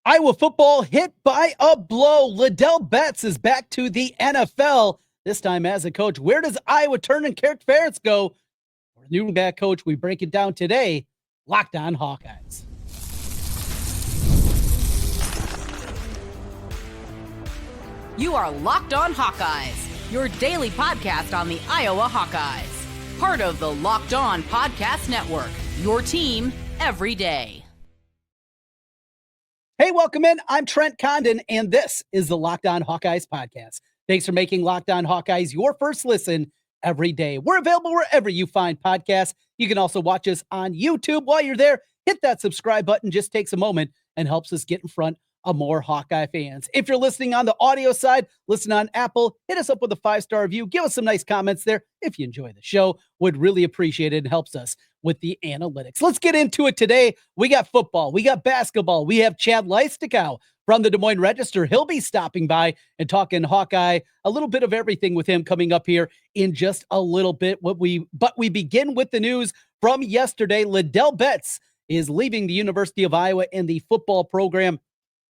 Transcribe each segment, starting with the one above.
Iowa football hit by a blow. Ladell Betts is back to the NFL, this time as a coach. Where does Iowa turn and Kirk Ferentz go? For new back coach, we break it down today. Locked on Hawkeyes. You are Locked on Hawkeyes, your daily podcast on the Iowa Hawkeyes. Part of the Locked on Podcast Network, your team every day. Hey, welcome in. I'm Trent Condon, and this is the Locked on Hawkeyes podcast. Thanks for making Locked on Hawkeyes your first listen every day. We're available wherever you find podcasts. You can also watch us on YouTube. While you're there, hit that subscribe button. Just takes a moment and helps us get in front of more Hawkeye fans. If you're listening on the audio side, listen on Apple, hit us up with a 5-star review. Give us some nice comments there. If you enjoy the show, would really appreciate it and helps us with the analytics. Let's get into it today. We got football. We got basketball. We have Chad Leistikow from the Des Moines Register. He'll be stopping by and talking Hawkeye, a little bit of everything with him coming up here in just a little bit. But we begin with the news from yesterday. Ladell Betts is leaving the University of Iowa and the football program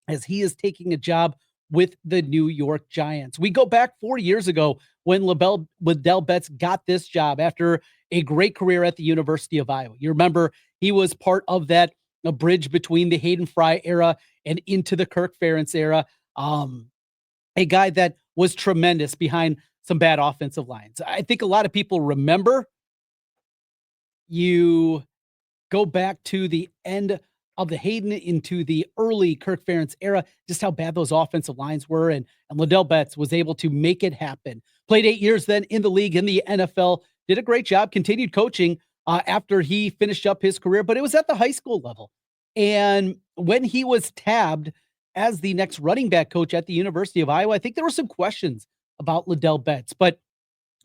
as he is taking a job with the New York Giants. We go back 4 years ago when Ladell Betts got this job after a great career at the University of Iowa. You remember he was part of that a bridge between the Hayden Fry era and into the Kirk Ferentz era. A guy that was tremendous behind some bad offensive lines. I think a lot of people remember. You go back to the end of the Hayden into the early Kirk Ferentz era, just how bad those offensive lines were. And Ladell Betts was able to make it happen. Played 8 years then in the league, in the NFL, did a great job, continued coaching after he finished up his career, but it was at the high school level. And when he was tabbed as the next running back coach at the University of Iowa, I think there were some questions about Ladell Betts, but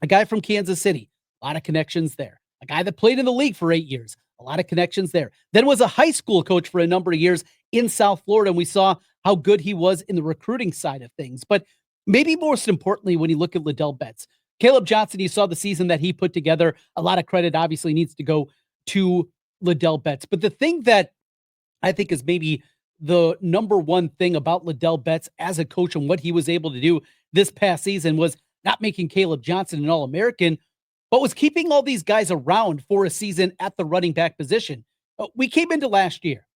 a guy from Kansas City, a lot of connections there. A guy that played in the league for 8 years, a lot of connections there. Then was a high school coach for a number of years in South Florida, and we saw how good he was in the recruiting side of things. But maybe most importantly, when you look at Ladell Betts, Kaleb Johnson, you saw the season that he put together. A lot of credit obviously needs to go to Ladell Betts. But the thing that I think is maybe the number one thing about Ladell Betts as a coach and what he was able to do this past season was not making Kaleb Johnson an All-American, but was keeping all these guys around for a season at the running back position. We came into last year.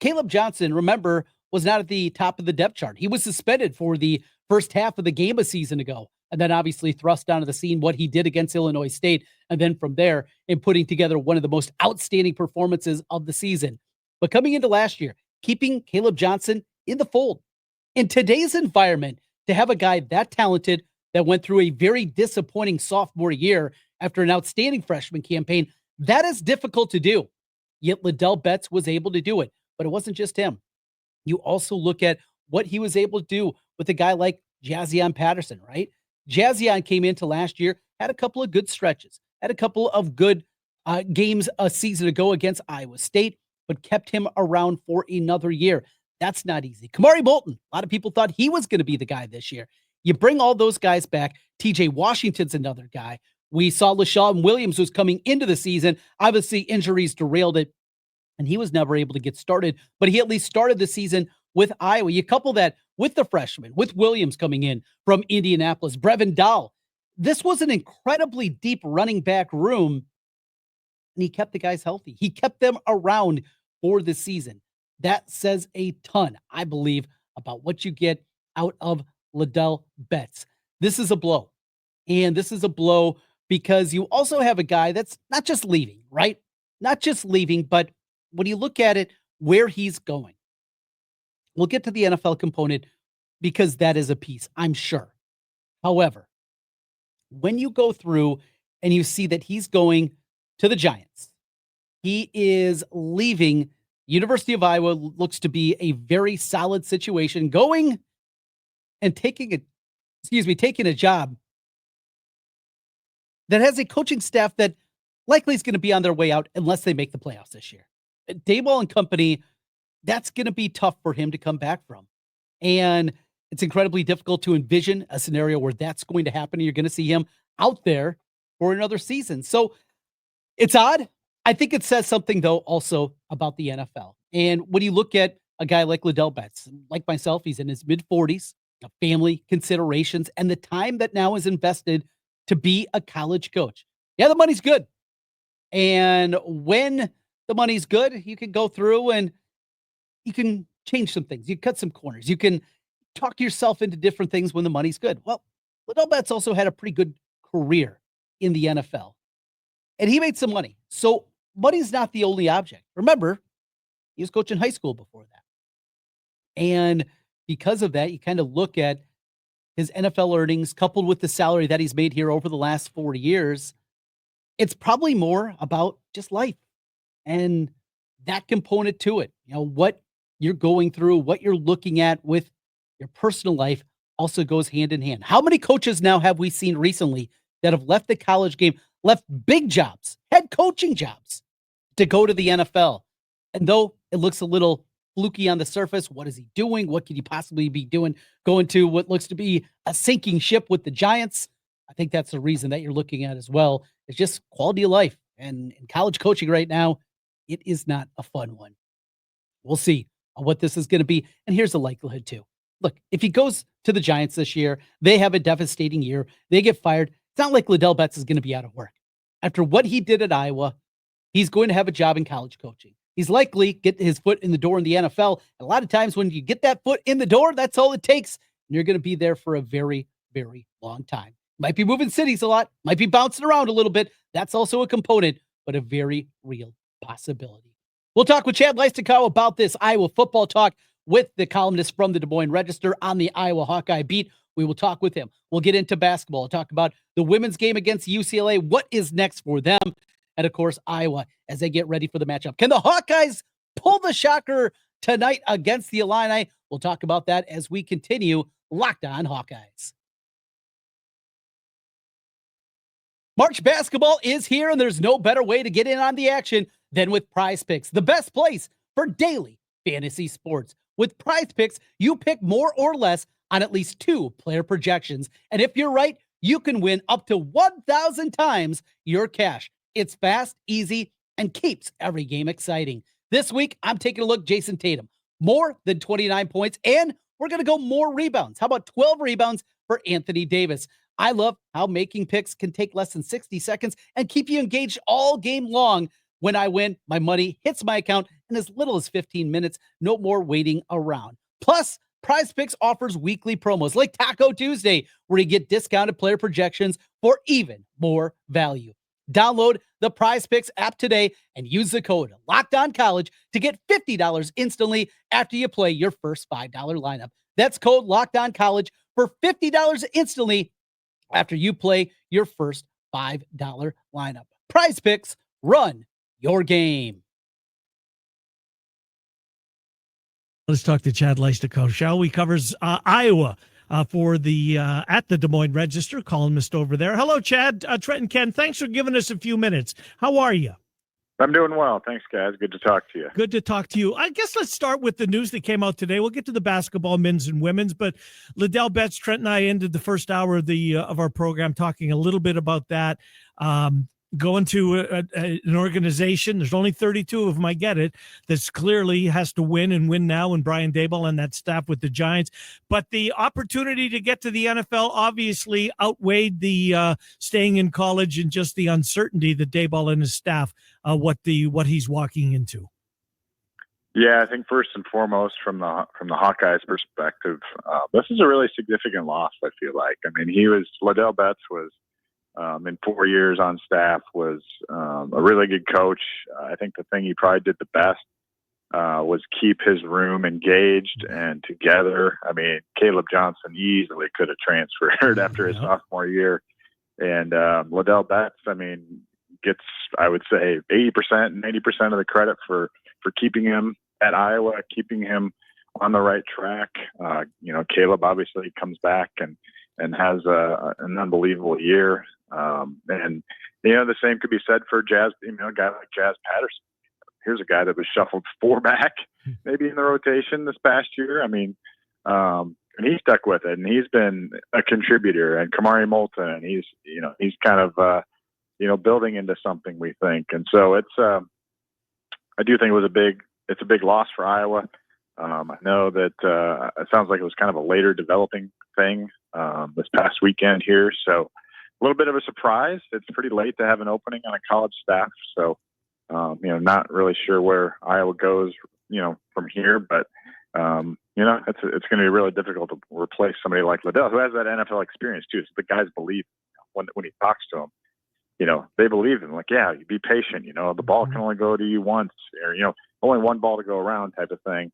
Kaleb Johnson, remember, was not at the top of the depth chart. He was suspended for the first half of the game a season ago, and then obviously thrust onto the scene what he did against Illinois State, and then from there in putting together one of the most outstanding performances of the season. But coming into last year, keeping Kaleb Johnson in the fold. In today's environment, to have a guy that talented that went through a very disappointing sophomore year after an outstanding freshman campaign, that is difficult to do. Yet Ladell Betts was able to do it. But it wasn't just him. You also look at what he was able to do with a guy like Jazzion Patterson, right? Jazzion came into last year, had a couple of good stretches, had a couple of good games a season ago against Iowa State, but kept him around for another year. That's not easy. Kamari Bolton, a lot of people thought he was going to be the guy this year. You bring all those guys back. TJ Washington's another guy. We saw LaShawn Williams was coming into the season. Obviously, injuries derailed it, and he was never able to get started, but he at least started the season with Iowa. You couple that with the freshman, with Williams coming in from Indianapolis, Brevin Dahl. This was an incredibly deep running back room, and he kept the guys healthy. He kept them around for the season. That says a ton, I believe, about what you get out of Ladell Betts. This is a blow. And this is a blow because you also have a guy that's not just leaving, right? Not just leaving, but when you look at it, where he's going. We'll get to the NFL component because that is a piece, I'm sure. However, when you go through and you see that he's going to the Giants, he is leaving University of Iowa, looks to be a very solid situation, going and taking a job that has a coaching staff that likely is going to be on their way out unless they make the playoffs this year. Daboll and company, that's going to be tough for him to come back from. And it's incredibly difficult to envision a scenario where that's going to happen. You're going to see him out there for another season. So it's odd. I think it says something, though, also about the NFL. And when you look at a guy like Ladell Betts. Like myself, he's in his mid-40s, family considerations, and the time that now is invested to be a college coach. Yeah, the money's good. And when the money's good, you can go through and you can change some things. You cut some corners. You can talk yourself into different things when the money's good. Well, Ladell Betts also had a pretty good career in the NFL, and he made some money. So money's not the only object. Remember, he was coaching high school before that. And because of that, you kind of look at his NFL earnings coupled with the salary that he's made here over the last 4 years. It's probably more about just life and that component to it. You know, what you're going through, what you're looking at with your personal life also goes hand in hand. How many coaches now have we seen recently that have left the college game, left big jobs, head coaching jobs to go to the NFL? And though it looks a little fluky on the surface, what is he doing? What could he possibly be doing? Going to what looks to be a sinking ship with the Giants? I think that's the reason that you're looking at as well. It's just quality of life. And in college coaching right now, it is not a fun one. We'll see what this is going to be. And here's the likelihood too. Look, if he goes to the Giants this year, they have a devastating year. They get fired. It's not like Ladell Betts is going to be out of work. After what he did at Iowa, he's going to have a job in college coaching. He's likely get his foot in the door in the NFL. And a lot of times when you get that foot in the door, that's all it takes. And you're going to be there for a very, very long time. Might be moving cities a lot, might be bouncing around a little bit. That's also a component, but a very real possibility. We'll talk with Chad Leistikow about this Iowa football talk with the columnist from the Des Moines Register on the Iowa Hawkeye beat. We will talk with him. We'll get into basketball. We'll talk about the women's game against UCLA. What is next for them? And, of course, Iowa as they get ready for the matchup. Can the Hawkeyes pull the shocker tonight against the Illini? We'll talk about that as we continue Locked On Hawkeyes. March basketball is here, and there's no better way to get in on the action than with Prize Picks, the best place for daily fantasy sports. With Prize Picks, you pick more or less on at least 2 player projections. And if you're right, you can win up to 1,000 times your cash. It's fast, easy, and keeps every game exciting. This week, I'm taking a look at Jason Tatum. More than 29 points, and we're going to go more rebounds. How about 12 rebounds for Anthony Davis? I love how making picks can take less than 60 seconds and keep you engaged all game long. When I win, my money hits my account in as little as 15 minutes. No more waiting around. Plus, Prize Picks offers weekly promos like Taco Tuesday, where you get discounted player projections for even more value. Download the Prize Picks app today and use the code LOCKEDONCollege to get $50 instantly after you play your first $5 lineup. That's code LOCKEDONCollege for $50 instantly after you play your first $5 lineup. Prize Picks, run your game. Let's talk to Chad Leistikow, shall we? Covers Iowa for the at the Des Moines Register, columnist over there. Hello, Chad. Trent and Ken, thanks for giving us a few minutes. How are you? I'm doing well. Thanks, guys. Good to talk to you. Good to talk to you. I guess let's start with the news that came out today. We'll get to the basketball, men's and women's, but Ladell Betts, Trent and I ended the first hour of our program talking a little bit about that. Going to an organization, there's only 32 of them, I get it, that's clearly has to win and win now, and Brian Daboll and that staff with the Giants. But the opportunity to get to the NFL obviously outweighed the staying in college and just the uncertainty that Daboll and his staff, what he's walking into. Yeah, I think first and foremost, from the Hawkeyes' perspective, this is a really significant loss, I feel like. I mean, Ladell Betts was, in 4 years on staff, was a really good coach. I think the thing he probably did the best was keep his room engaged and together. I mean, Kaleb Johnson easily could have transferred after his sophomore year. And Ladell Betts, I mean, gets, I would say, 80%, 90% of the credit for keeping him at Iowa, keeping him on the right track. Kaleb obviously comes back and has an unbelievable year. The same could be said for a guy like Jazz Patterson. Here's a guy that was shuffled 4 back, maybe in the rotation this past year. I mean, and he stuck with it, and he's been a contributor. And Kamari Moulton, and he's kind of, building into something, we think. And so I do think it's a big loss for Iowa. I know that it sounds like it was kind of a later developing thing this past weekend here. So a little bit of a surprise. It's pretty late to have an opening on a college staff. So, not really sure where Iowa goes, from here. But, it's going to be really difficult to replace somebody like Ladell, who has that NFL experience too. So the guys believe when he talks to them, they believe him. Like, yeah, you be patient. The ball can only go to you once, or only one ball to go around, type of thing.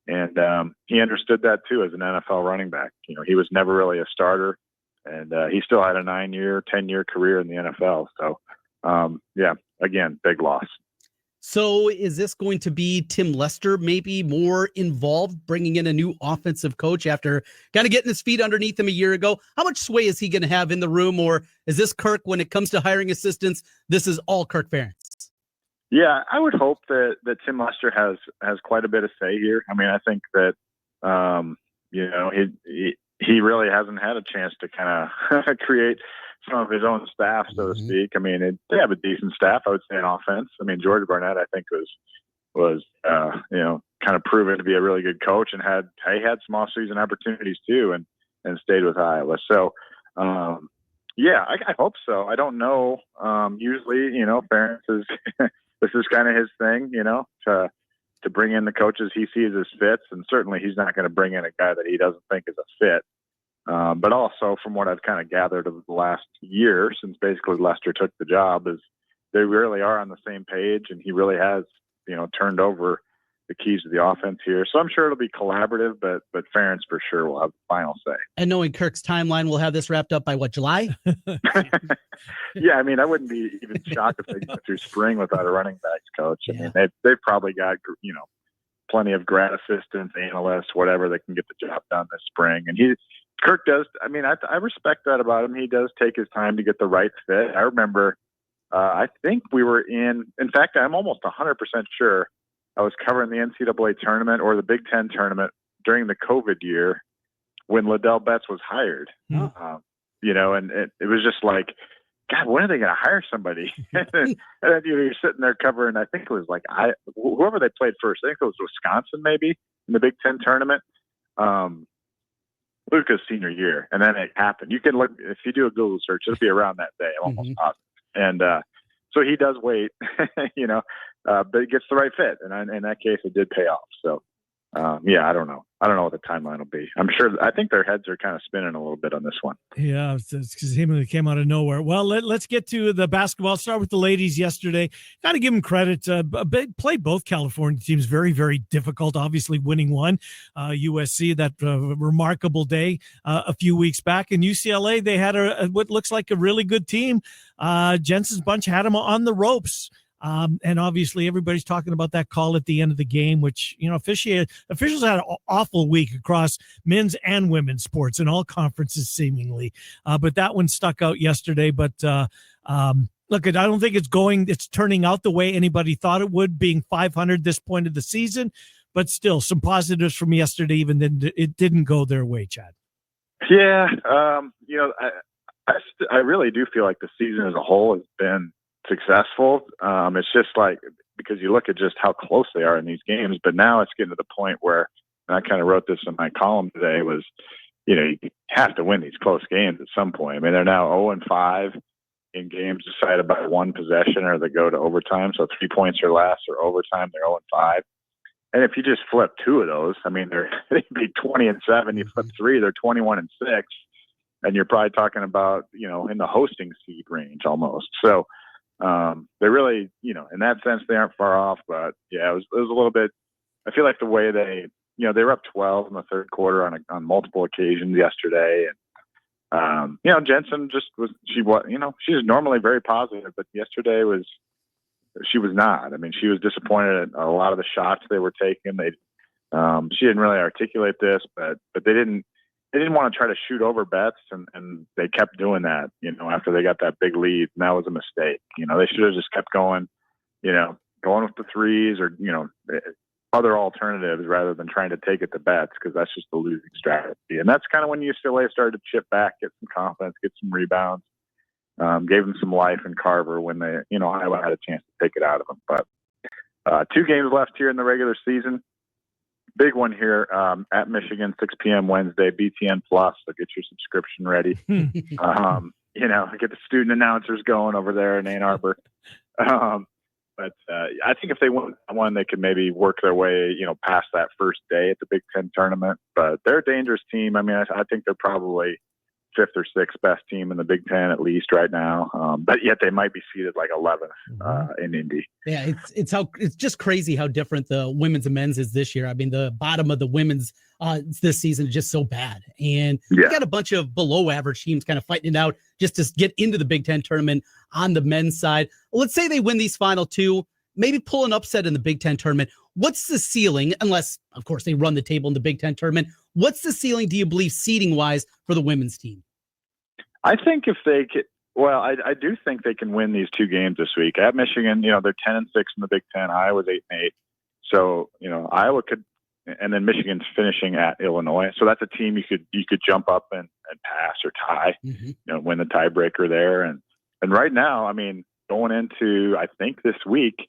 And he understood that too as an NFL running back. He was never really a starter, and he still had a 10-year career in the NFL. So, again, big loss. So is this going to be Tim Lester maybe more involved, bringing in a new offensive coach after kind of getting his feet underneath him a year ago? How much sway is he going to have in the room, or is this Kirk, when it comes to hiring assistants, this is all Kirk Ferentz? Yeah, I would hope that Tim Lester has quite a bit of say here. I mean, I think that, he really hasn't had a chance to kind of create some of his own staff, so to speak. I mean, they have a decent staff, I would say, in offense. I mean, George Barnett, I think, was kind of proven to be a really good coach, and had some off-season opportunities too, and stayed with Iowa. So, I hope so. I don't know. Usually, Ferentz is this is kind of his thing, to bring in the coaches he sees as fits, and certainly he's not going to bring in a guy that he doesn't think is a fit. But also, from what I've kind of gathered of the last year, since basically Lester took the job, is they really are on the same page, and he really has, turned over the keys to the offense here. So I'm sure it'll be collaborative, but Ferentz for sure will have the final say. And knowing Kirk's timeline, we'll have this wrapped up by what, July? Yeah, I mean, I wouldn't be even shocked if they go through spring without a running backs coach. I mean, they've probably got, plenty of grad assistants, analysts, whatever, that can get the job done this spring. And Kirk does. I mean, I respect that about him. He does take his time to get the right fit. I remember, I think we were in fact, I'm almost 100% sure I was covering the NCAA tournament or the Big Ten tournament during the COVID year when Ladell Betts was hired. And it was just like, God, when are they going to hire somebody? and then you're sitting there covering, I think it was like whoever they played first. I think it was Wisconsin, maybe, in the Big Ten tournament. Luca's senior year, and then it happened. You can look, if you do a Google search, it'll be around that day. I'm almost positive. And so he does wait, but he gets the right fit, and in that case, it did pay off. So, I don't know. I don't know what the timeline will be. I think their heads are kind of spinning a little bit on this one. Yeah, it's because he came out of nowhere. Well, let's get to the basketball. I'll start with the ladies yesterday. Got to give them credit. Played both California teams very, very difficult, obviously winning one. USC, that remarkable day a few weeks back. In UCLA, they had what looks like a really good team. Jensen's bunch had them on the ropes. And obviously everybody's talking about that call at the end of the game, which, officials had an awful week across men's and women's sports in all conferences seemingly. But that one stuck out yesterday. But look, I don't think it's turning out the way anybody thought it would, being 500 this point of the season. But still, some positives from yesterday, even then it didn't go their way, Chad. Yeah. I really do feel like the season as a whole has been successful. It's just like, because you look at just how close they are in these games, but now it's getting to the point where, and I kind of wrote this in my column today, was, you have to win these close games at some point. I mean, they're now 0-5 in games decided by one possession or they go to overtime. So 3 points or less, or overtime, they're 0-5. And if you just flip two of those, I mean, they'd be 20-7. You flip three, they're 21-6. And you're probably talking about, in the hosting seed range almost. So, they really, in that sense, they aren't far off, but yeah, it was a little bit, I feel like the way they were up 12 in the third quarter on multiple occasions yesterday. And, Jensen she's normally very positive, but yesterday she was not. I mean, she was disappointed at a lot of the shots they were taking. She didn't really articulate this, but they didn't want to try to shoot over Betts, and they kept doing that, after they got that big lead, and that was a mistake. They should have just kept going, going with the threes or, other alternatives rather than trying to take it to Betts, because that's just the losing strategy. And that's kind of when UCLA started to chip back, get some confidence, get some rebounds, gave them some life in Carver when they, Iowa had a chance to take it out of them. But 2 games left here in the regular season. big one here at Michigan, 6 p.m. Wednesday, BTN Plus. So get your subscription ready. Get the student announcers going over there in Ann Arbor. But I think if they win one, they could maybe work their way, past that first day at the Big Ten tournament. But they're a dangerous team. I mean, I think they're probably fifth or sixth best team in the Big Ten at least right now. But yet they might be seated like 11th in Indy. Yeah, it's just crazy how different the women's and men's is this year. I mean, the bottom of the women's this season is just so bad, and you got a bunch of below average teams kind of fighting it out just to get into the Big Ten tournament on the men's side. Let's say they win these final two, maybe pull an upset in the Big Ten tournament. What's the ceiling, unless, of course, they run the table in the Big Ten tournament? What's the ceiling, do you believe, seeding-wise for the women's team? I think if they could, I do think they can win these two games this week. At Michigan, they're 10-6 in the Big Ten. Iowa's 8-8. So, Iowa could, and then Michigan's finishing at Illinois. So that's a team you could jump up and pass or tie, win the tiebreaker there. And right now, I mean, going into, I think this week,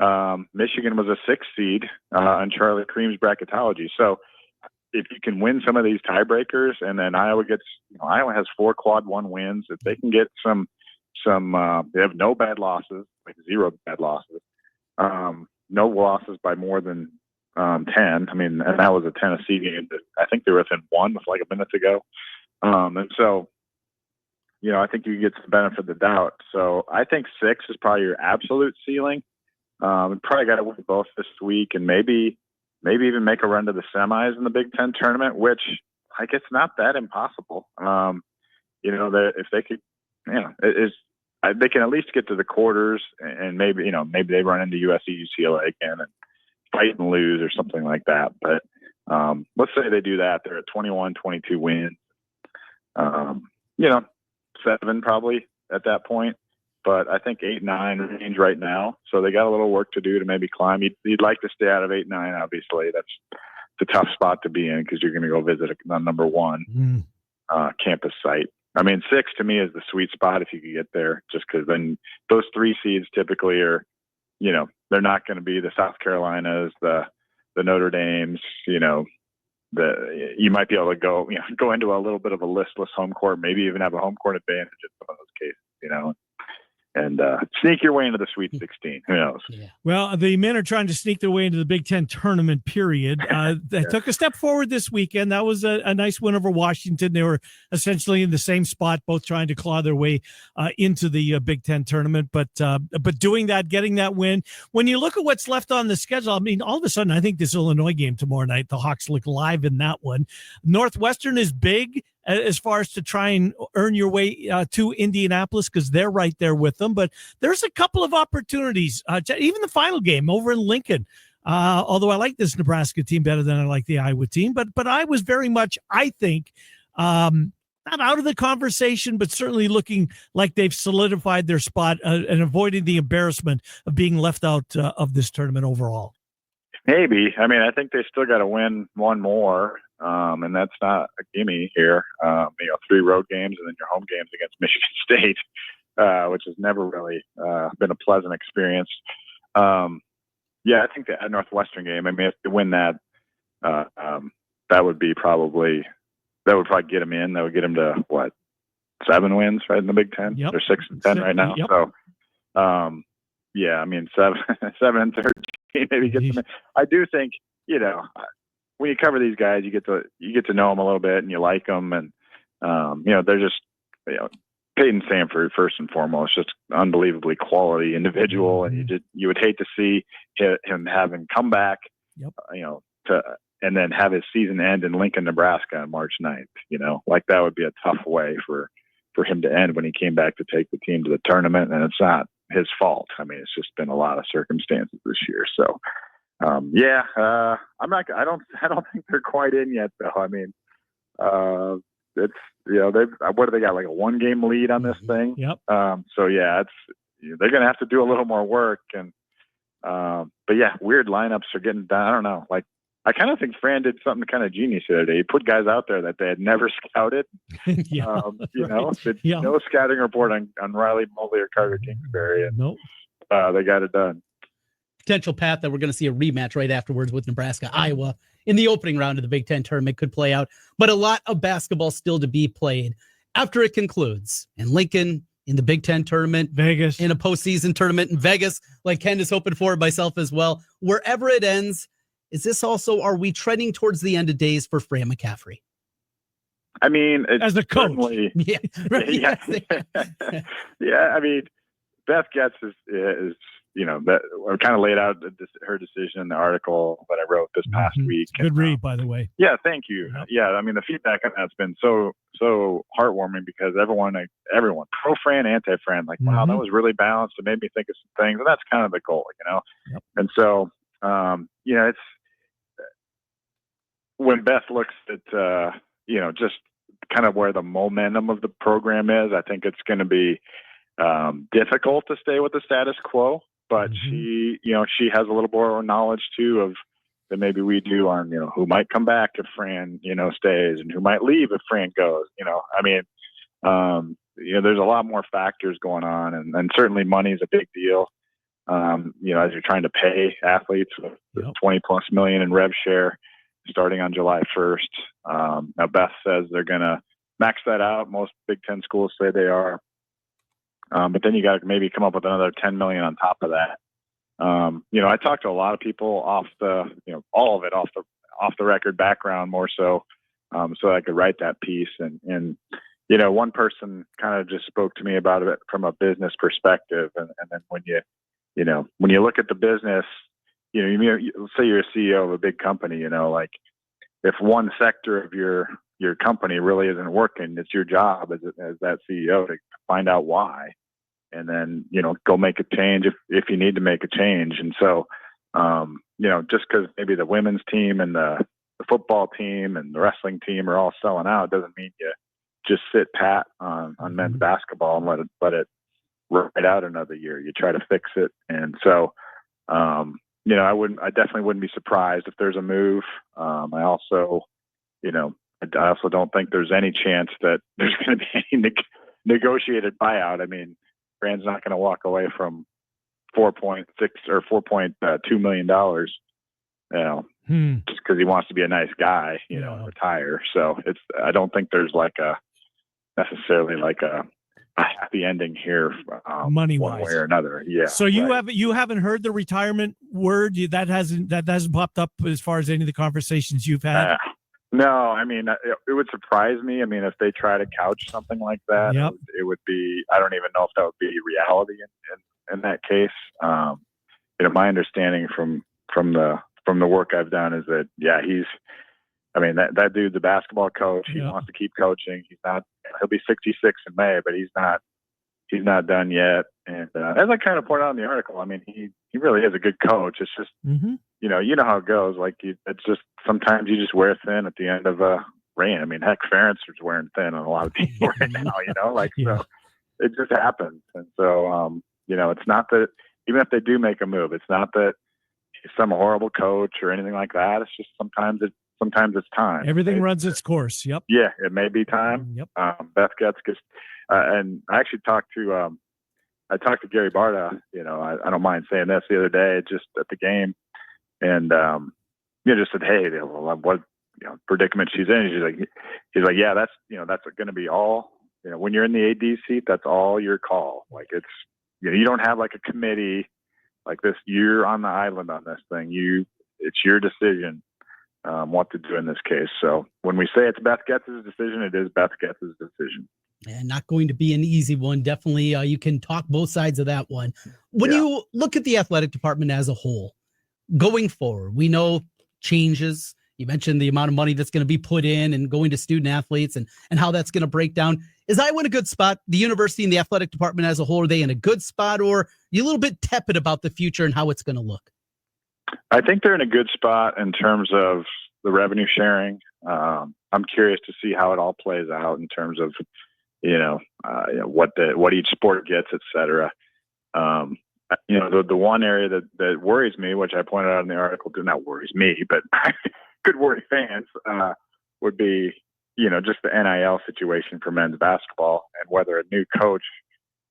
Michigan was a 6th seed on Charlie Cream's bracketology. So if you can win some of these tiebreakers, and then Iowa has 4 quad 1 wins, if they can get some, they have no bad losses, like 0 bad losses, no losses by more than 10. I mean, and that was a Tennessee game that I think they were within 1 with like a minute to go. And so, I think you get the benefit of the doubt. So I think 6 is probably your absolute ceiling. Probably got to win both this week, and maybe even make a run to the semis in the Big Ten tournament, which like it's not that impossible. If they could, they can at least get to the quarters, and maybe they run into USC, UCLA again and fight and lose or something like that. But let's say they do that, they're at 21, 22 wins. 7 probably at that point. But I think 8-9 range right now. So they got a little work to do to maybe climb. You'd like to stay out of 8-9, obviously. That's a tough spot to be in because you're going to go visit a number 1 campus site. I mean, 6 to me is the sweet spot if you could get there, just because then those 3 seeds typically are, they're not going to be the South Carolinas, the Notre Dames, you might be able to go into a little bit of a listless home court, maybe even have a home court advantage in some of those cases, and sneak your way into the Sweet 16. Who knows? Yeah. Well, the men are trying to sneak their way into the Big Ten tournament, period. They took a step forward this weekend. That was a nice win over Washington. They were essentially in the same spot, both trying to claw their way into the Big Ten tournament. But doing that, getting that win, when you look at what's left on the schedule, I mean, all of a sudden, I think this Illinois game tomorrow night, the Hawks look live in that one. Northwestern is big as far as to try and earn your way to Indianapolis, because they're right there with them. But there's a couple of opportunities, even the final game over in Lincoln. Although I like this Nebraska team better than I like the Iowa team, but I was very much, I think, not out of the conversation, but certainly looking like they've solidified their spot and avoided the embarrassment of being left out of this tournament overall. Maybe. I mean, I think they still got to win one more. And that's not a gimme here. 3 road games and then your home games against Michigan State, which has never really been a pleasant experience. I think the Northwestern game, I mean, if they win that, that would probably get them in. That would get them to 7 wins, right, in the Big Ten? Yep. They're 6-10 right now. Yep. So, I mean, 7-13 maybe get them in. I do think, when you cover these guys, you get to know them a little bit and you like them, and they're just Peyton Sanford first and foremost, just unbelievably quality individual, and you would hate to see him having come back, and then have his season end in Lincoln, Nebraska on March 9th. Like that would be a tough way for him to end when he came back to take the team to the tournament, and it's not his fault. I mean, it's just been a lot of circumstances this year, so. I don't think they're quite in yet, though. I mean, it's, what do they got? Like a 1-game lead on this thing. Yep. They're going to have to do a little more work, and, weird lineups are getting done. I don't know. Like, I kind of think Fran did something kind of genius the other day. He put guys out there that they had never scouted. Did no scouting report on Riley Mobley or Carter Kingsbury. And, nope. They got it done. Potential path that we're going to see a rematch right afterwards with Nebraska, Iowa in the opening round of the Big Ten tournament could play out, but a lot of basketball still to be played after it concludes. And Lincoln in the Big Ten tournament, Vegas in a postseason tournament in Vegas, like Ken is hoping for, myself as well. Wherever it ends, is this also, are we trending towards the end of days for Fran McCaffery? I mean, as a coach. Yeah. Right. Yeah. Yeah. I mean, Beth Getz is that I kind of laid out her decision in the article that I wrote this past week. Good read, by the way. Yeah. Thank you. Yep. Yeah. I mean, the feedback on that's been so heartwarming because everyone, pro Fran, anti Fran, like, wow, that was really balanced. It made me think of some things. And that's kind of the goal, Yep. And so, it's when Beth looks at, just kind of where the momentum of the program is, I think it's going to be difficult to stay with the status quo, but she has a little more knowledge too of than maybe we do on, who might come back if Fran, stays and who might leave if Fran goes, there's a lot more factors going on and certainly money is a big deal. As you're trying to pay athletes with 20 plus million in rev share starting on July 1st. Now Beth says they're going to max that out. Most Big Ten schools say they are. But then you got to maybe come up with another 10 million on top of that. I talked to a lot of people off the, all of it off the record background more so I could write that piece. And one person kind of just spoke to me about it from a business perspective. And then when you look at the business, let's say you're a CEO of a big company, like if one sector of your company really isn't working, it's your job as that CEO to find out why. And then, go make a change if you need to make a change. And so, just because maybe the women's team and the football team and the wrestling team are all selling out doesn't mean you just sit pat on men's basketball and let it ride out another year. You try to fix it. And so, I definitely wouldn't be surprised if there's a move. I also don't think there's any chance that there's going to be any negotiated buyout. I mean, Fran's not going to walk away from $4.6 or $4.2 million, just because he wants to be a nice guy, and retire. So I don't think there's necessarily a happy ending here, money one wise way or another. Yeah. So you haven't heard the retirement word that hasn't popped up as far as any of the conversations you've had. No, I mean, it would surprise me. I mean, if they try to couch something like that, it would be, I don't even know if that would be reality in that case. My understanding from the work I've done is that, that dude's a basketball coach. He wants to keep coaching. He'll be 66 in May, but he's not done yet. And as I kind of pointed out in the article, I mean, he really is a good coach. It's just, you know how it goes. It's just sometimes you just wear thin at the end of a reign. I mean, heck, Ferentz is wearing thin on a lot of people right now. So it just happens. And so, it's not that even if they do make a move, it's not that he's some horrible coach or anything like that. It's just sometimes it's time. Everything runs its course. Yep. Yeah, it may be time. Yep. Beth Getz and I actually talked to Gary Barta. I don't mind saying this the other day, just at the game, and just said, hey, what predicament she's in. He's like, yeah, that's going to be all. When you're in the AD seat, that's all your call. It's you don't have a committee like this. You're on the island on this thing. It's your decision. What to do in this case. So when we say it's Beth Getz's decision, it is Beth Getz's decision. And not going to be an easy one. Definitely, you can talk both sides of that one. When you look at the athletic department as a whole, going forward, we know changes. You mentioned the amount of money that's going to be put in and going to student athletes and how that's going to break down. Is Iowa in a good spot? The university and the athletic department as a whole, are they in a good spot, or are you a little bit tepid about the future and how it's going to look? I think they're in a good spot in terms of the revenue sharing. I'm curious to see how it all plays out in terms of, what each sport gets, et cetera. The one area that worries me, which I pointed out in the article, not worries me, but could worry fans, would be, just the NIL situation for men's basketball and whether a new coach,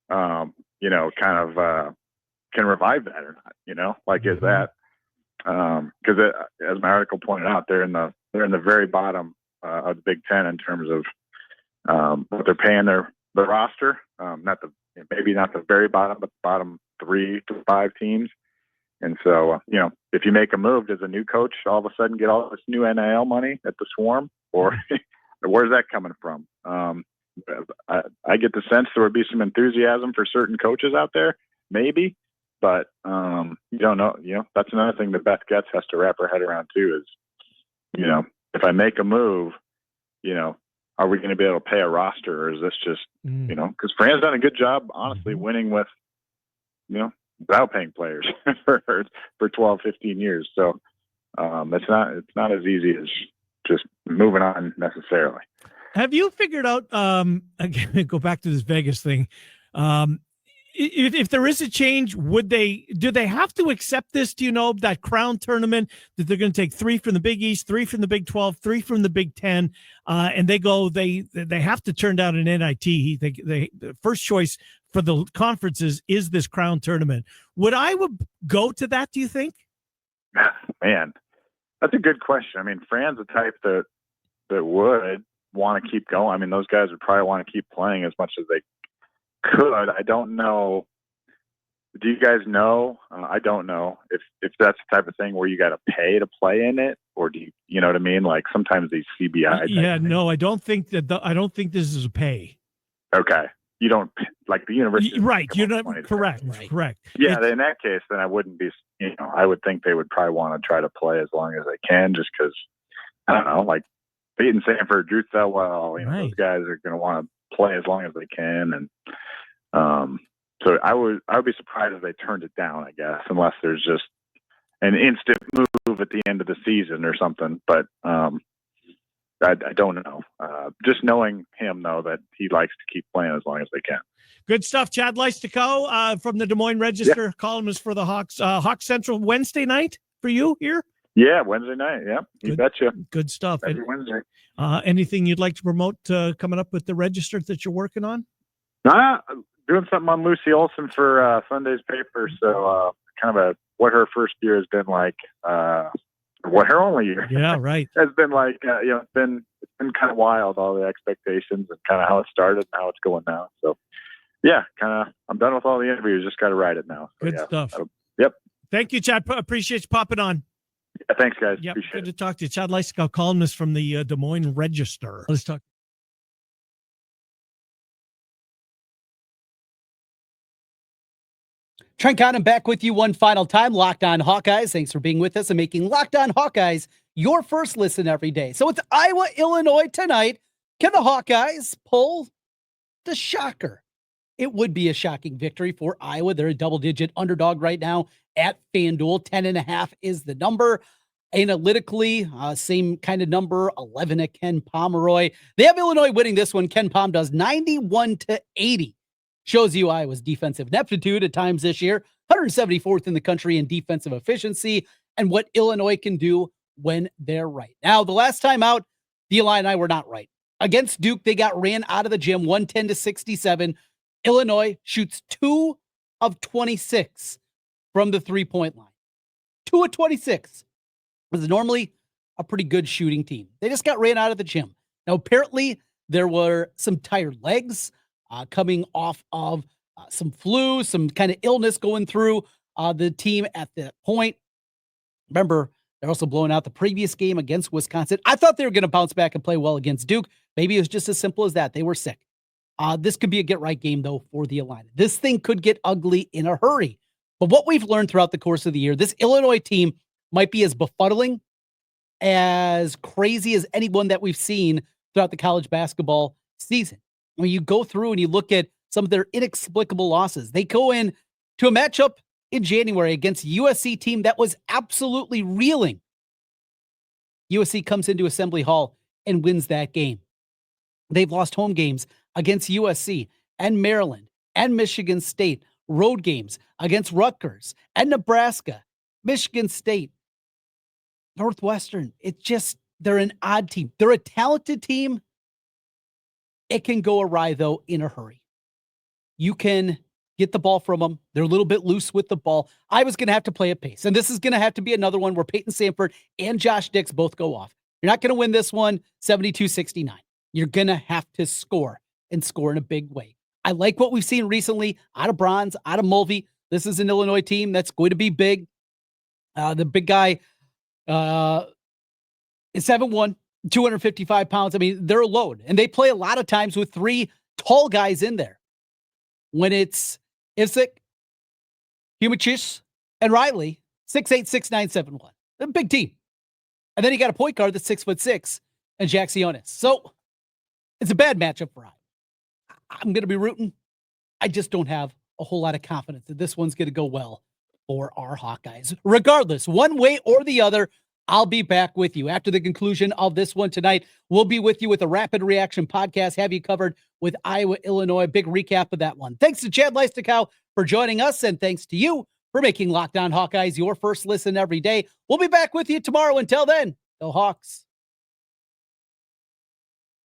can revive that or not, is that, because as my article pointed out, they're in the very bottom of the Big Ten in terms of what they're paying the roster. Maybe not the very bottom, but the bottom 3 to 5 teams. And so, if you make a move, does a new coach all of a sudden get all this new NIL money at the Swarm, or where's that coming from? I get the sense there would be some enthusiasm for certain coaches out there, maybe, but you don't know. That's another thing that Beth Getz has to wrap her head around too. Is if I make a move, are we going to be able to pay a roster, or is this just because Fran's done a good job, honestly, winning with without paying players for 12, 15 years. So it's not as easy as just moving on necessarily. Have you figured out, again, go back to this Vegas thing. If there is a change, do they have to accept this? Do you know that crown tournament that they're going to take 3 from the Big East, 3 from the Big 12, 3 from the Big 10, and they have to turn down an NIT. The first choice for the conferences is this crown tournament. Would Iowa go to that, do you think? Man, that's a good question. I mean, Fran's the type that would want to keep going. I mean, those guys would probably want to keep playing as much as they could. I don't know. Do you guys know? I don't know if that's the type of thing where you got to pay to play in it, or do you know what I mean? Like sometimes these CBI. Yeah, no, I don't think this is a pay. Okay. You don't like the university. Right. You're not correct. Right. Correct. Yeah. In that case, then I wouldn't be, I would think they would probably want to try to play as long as they can, just because, I don't know, like Peyton Sanford, Drew Thelwell, those guys are going to want to play as long as they can. And so I would be surprised if they turned it down, I guess, unless there's just an instant move at the end of the season or something. But I don't know. Just knowing him, though, that he likes to keep playing as long as they can. Good stuff. Chad Leistikow from the Des Moines Register, columnist for the Hawks. Hawk Central Wednesday night for you here? Yeah, Wednesday night. Yeah, you betcha. Good stuff. Every Wednesday. Anything you'd like to promote coming up with the Register that you're working on? Doing something on Lucy Olson for Sunday's paper. So kind of what her first year has been like. What her only year, has been like. It's been kind of wild, all the expectations and kind of how it started and how it's going now. So, yeah, I'm done with all the interviews. Just got to write it now. So, good stuff. Yep. Thank you, Chad. Appreciate you popping on. Yeah, thanks, guys. Yep. Appreciate Good it. to talk to you. Chad Leistikow, columnist from the Des Moines Register. Let's talk. Trent Cotton back with you one final time. Locked On Hawkeyes. Thanks for being with us and making Locked On Hawkeyes your first listen every day. So it's Iowa, Illinois tonight. Can the Hawkeyes pull the shocker? It would be a shocking victory for Iowa. They're a double-digit underdog right now at FanDuel. 10.5 is the number. Analytically, same kind of number, 11 at Ken Pomeroy. They have Illinois winning this one. Ken Pom does 91-80. Shows you Iowa's defensive ineptitude at times this year, 174th in the country in defensive efficiency, and what Illinois can do when they're right. Now, the last time out, the Illini were not right. Against Duke, they got ran out of the gym, 110-67. Illinois shoots 2 of 26 from the three-point line. 2 of 26. Was normally a pretty good shooting team. They just got ran out of the gym. Now, apparently, there were some tired legs coming off of some flu, some kind of illness going through the team at that point. Remember, they're also blowing out the previous game against Wisconsin. I thought they were going to bounce back and play well against Duke. Maybe it was just as simple as that. They were sick. This could be a get-right game, though, for the Illini. This thing could get ugly in a hurry. But what we've learned throughout the course of the year, this Illinois team might be as befuddling, as crazy as anyone that we've seen throughout the college basketball season. When you go through and you look at some of their inexplicable losses, they go in to a matchup in January against a USC team that was absolutely reeling. USC comes into Assembly Hall and wins that game. They've lost home games against USC and Maryland and Michigan State, road games against Rutgers and Nebraska, Michigan State, Northwestern. They're an odd team. They're a talented team. It can go awry, though, in a hurry. You can get the ball from them. They're a little bit loose with the ball. Iowa's going to have to play at pace. And this is going to have to be another one where Peyton Sanford and Josh Dix both go off. You're not going to win this one 72-69. You're going to have to score and score in a big way. I like what we've seen recently out of Bronze, out of Mulvey. This is an Illinois team that's going to be big. The big guy is 7'1", 255 pounds. I mean, they're a load. And they play a lot of times with three tall guys in there. When it's Ivsic, Humachis, and Riley, 6'8", 6'9", 7'1". They're a big team. And then you got a point guard that's 6'6", and Jacksionis. So it's a bad matchup for Iowa. I'm going to be rooting. I just don't have a whole lot of confidence that this one's going to go well for our Hawkeyes. Regardless, one way or the other, I'll be back with you after the conclusion of this one tonight. We'll be with you with a rapid reaction podcast, have you covered with Iowa, Illinois. Big recap of that one. Thanks to Chad Leistikow for joining us, and thanks to you for making Locked On Hawkeyes your first listen every day. We'll be back with you tomorrow. Until then, go Hawks.